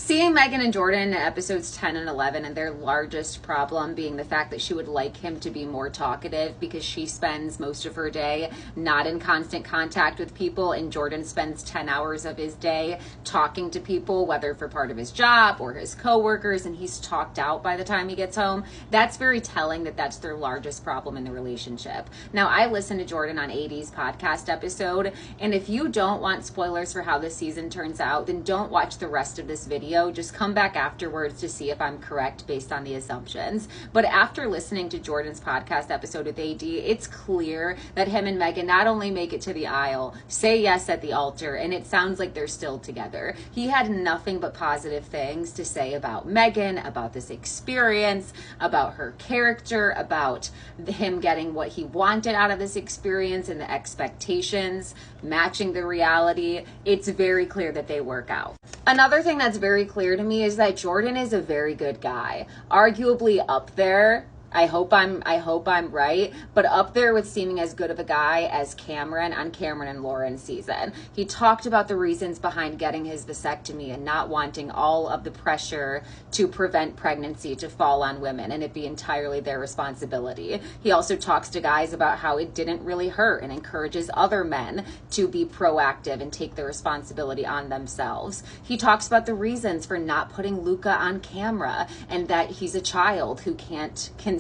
Seeing Megan and Jordan in episodes 10 and 11, and their largest problem being the fact that she would like him to be more talkative because she spends most of her day not in constant contact with people, and Jordan spends 10 hours of his day talking to people, whether for part of his job or his coworkers, and he's talked out by the time he gets home. That's very telling that that's their largest problem in the relationship. Now, I listened to Jordan on AD's podcast episode, and if you don't want spoilers for how this season turns out, then don't watch the rest of this video. Just come back afterwards to see if I'm correct based on the assumptions. But after listening to Jordan's podcast episode with AD, it's clear that him and Megan not only make it to the aisle, say yes at the altar, and it sounds like they're still together. He had nothing but positive things to say about Megan, about this experience, about her character, about him getting what he wanted out of this experience and the expectations matching the reality. It's very clear that they work out. Another thing that's very clear to me is that Jordan is a very good guy, arguably up there. I hope I'm right, but up there with seeming as good of a guy as Cameron on Cameron and Lauren's season. He talked about the reasons behind getting his vasectomy and not wanting all of the pressure to prevent pregnancy to fall on women and it be entirely their responsibility. He also talks to guys about how it didn't really hurt and encourages other men to be proactive and take the responsibility on themselves. He talks about the reasons for not putting Luca on camera and that he's a child who can't consent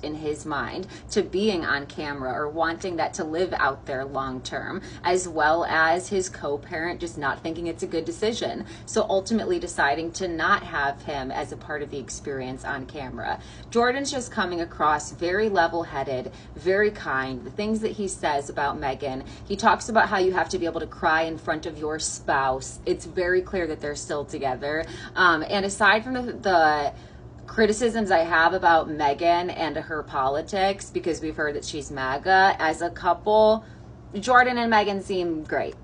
in his mind to being on camera or wanting that to live out there long term, as well as his co-parent just not thinking it's a good decision. So ultimately deciding to not have him as a part of the experience on camera. Jordan's just coming across very level-headed, very kind. The things that he says about Megan, he talks about how you have to be able to cry in front of your spouse. It's very clear that they're still together. And aside from the criticisms I have about Megan and her politics, because we've heard that she's MAGA, as a couple, Jordan and Megan seem great.